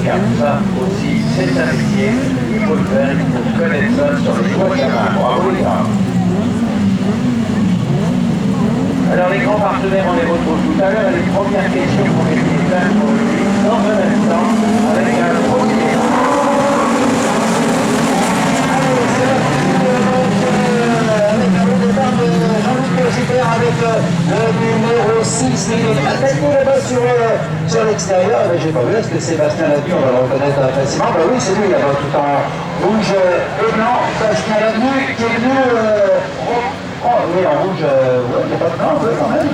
car ça aussi, c'est un métier. Il faut le faire, il faut connaître ça sur les doigts de la main. Bravo les gars. Alors les grands partenaires, on les retrouve tout à l'heure. Les premières questions pour les places pour le dans un instant avec un premier. Avec le numéro 6, il est attaqué là-bas sur l'extérieur. J'ai pas vu, est-ce que Sébastien Lavenu, on va le reconnaître facilement? Bah oui, c'est lui là-bas, tout en rouge et blanc. Sébastien Lavenu qui est venu. Oh oui, en rouge, ouais, il n'y a pas de blanc, ouais, quand même.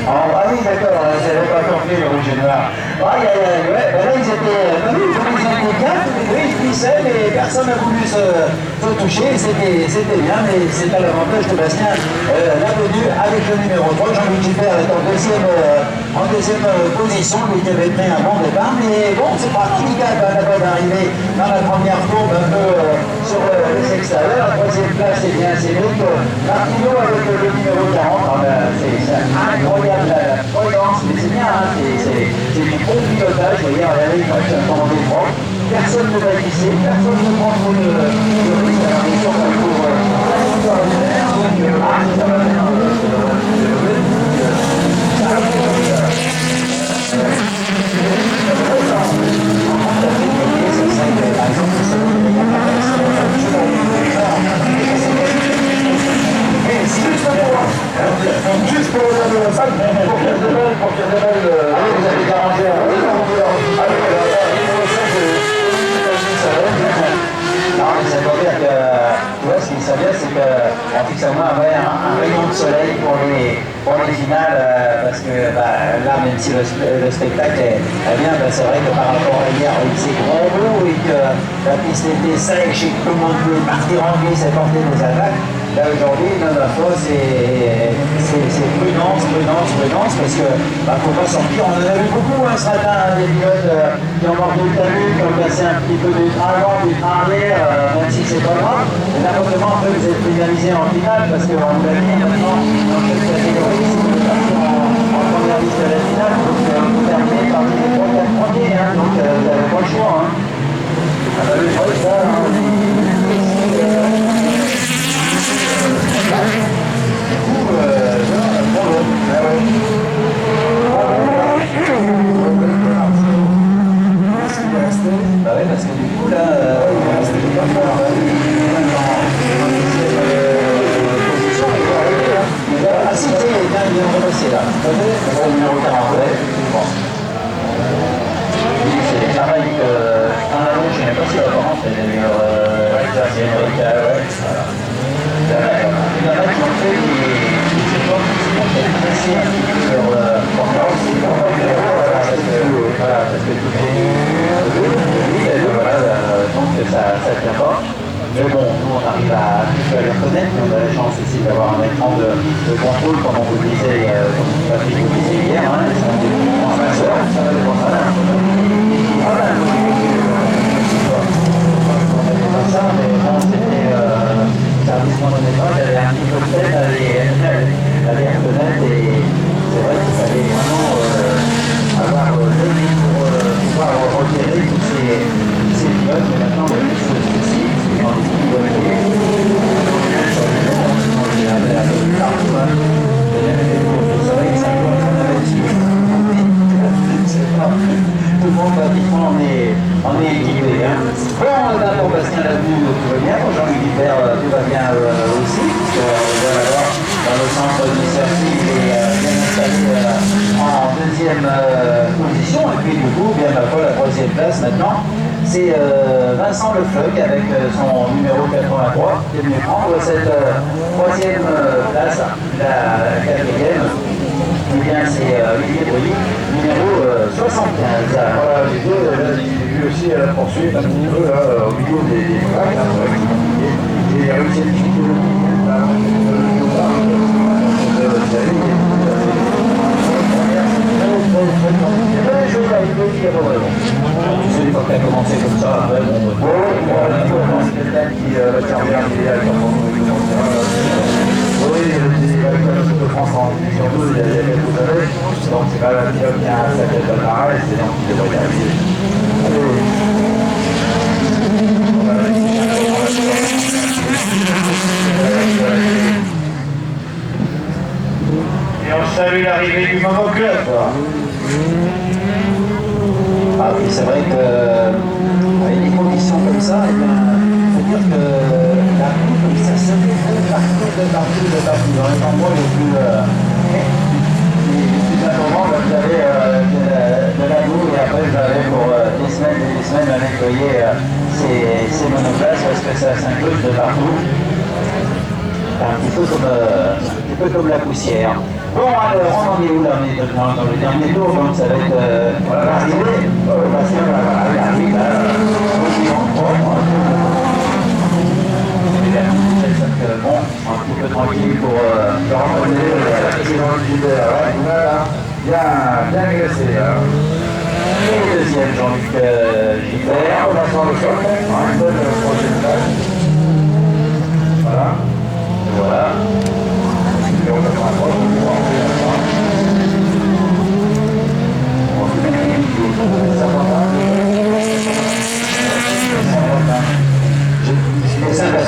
Ah oui, d'accord, j'avais pas compris le rouge et noir. Ah, ouais, ben là, ils étaient bien, ils pissaient, mais personne n'a voulu se toucher, c'était bien, mais c'est à l'avantage de Bastien Lavenu avec le numéro 3. Jean-Louis Gilbert est en deuxième position, lui qui avait pris un bon départ, mais bon, c'est parti, il gagne là-bas d'arriver dans la première courbe un peu sur les extérieurs. La troisième place, c'est bien, c'est donc Martino avec le numéro 40. C'est incroyable la prudence, mais c'est bien, hein, c'est du bon pilotage. Vous voyez, regardez, il passe un temps propre. Personne ne va glisser, personne ne prend trop de risque. Alors, bien sûr, pour la victoire du maire, donc, ça va bien. Juste pour le sac, pour qu'il vous avez arrangé non, mais ça veut dire que, tu vois, ce qu'il savait, c'est qu'on fixe au moins un rayon de soleil pour les finales, parce que là, même si le spectacle est bien, c'est vrai que par rapport à hier, il s'est gros beau et que la piste était sèche et que tout le monde pouvait partir en glisse et porter des attaques. Là aujourd'hui, la fois, c'est prudence, parce que faut pas sortir. On en a vu beaucoup ce matin, des pilotes qui ont mordu le talus, qui ont passé un petit peu du train avant, du train arrière, même si c'est pas grave. Et n'importe comment, vous êtes pénalisé en finale, parce qu'on vous l'a dit maintenant, dans cette catégorie, si vous partez en première liste de la finale, donc vous terminez parmi les 3-4 premiers, hein, donc vous n'avez pas le choix. Hein. Ah bah, le choix, ça, bah oui, parce que du coup, là, c'était pas fort. Ah si, il vient de repasser là. Le numéro 40, ouais. Bon. C'est pareil que en avant, je n'ai pas si avant, c'est d'ailleurs ouais. Il y en a qui ont fait des efforts qui sont pressés un petit peu leur conférence, parce que tout est donc ça ne tient pas. Mais bon, nous on arrive à les reconnaître, mais on a la chance aussi d'avoir un écran de contrôle, comme on vous disait, comme Patrick vous disait hier, hein, ça va dépendre de ça. Ça, mais bon, c'était service mon époque, j'avais un petit peu de tête à les reconnaître et c'est vrai qu'il fallait vraiment avoir le nez pour pouvoir repérer tous ces pilotes, mais maintenant il y a plus de soucis, c'est dans les petits voitures. On avait un peu plus partout, hein. C'est vrai que ça doit être un investissement. Tout le monde pratiquement on est équipé. Hein. Bon, d'abord Bastien Lavenu, tout va bien. Jean-Louis Gilbert, tout va bien aussi, puisque dans le centre du circuit, il est bien installé en deuxième position. Et puis du coup, bien la troisième place maintenant, c'est Vincent Lefleuc avec son numéro 83 qui est venu prendre cette troisième place, la quatrième. Eh bien, c'est Olivier Bruyy, numéro 75. Voilà, j'ai vu aussi la poursuite un petit peu là, au milieu des plaques, j'ai réussi à discuter le Tu sais, quand tu as commencé comme ça, après, c'est quelqu'un qui va servir un idéal oui, il y a des de France en division 2 il y a quelques années, donc c'est Valentin qui a un sacré palmarès, c'est donc qu'il devrait y arriver. Allez. Et on salue l'arrivée du Momo Club. Ah, puis c'est vrai que avec des conditions comme ça, il faut dire que la route, ça se fait partout. Dans les endroits les plus innovants, vous avez de la boue et après vous avez pour des semaines et des semaines à nettoyer ces monoplaces parce que ça s'incruste de partout. Un petit peu comme la poussière. Bon, alors, on en est où là? On est dans le dernier tour, donc ça va être l'arrivée. L'arrivée, là, bon, un petit peu tranquille pour Jean-René, président du leader, bien agressé. et le deuxième, Jean-Luc Gilbert. On va faire le choc, une bonne prochaine place. Voilà. Voilà.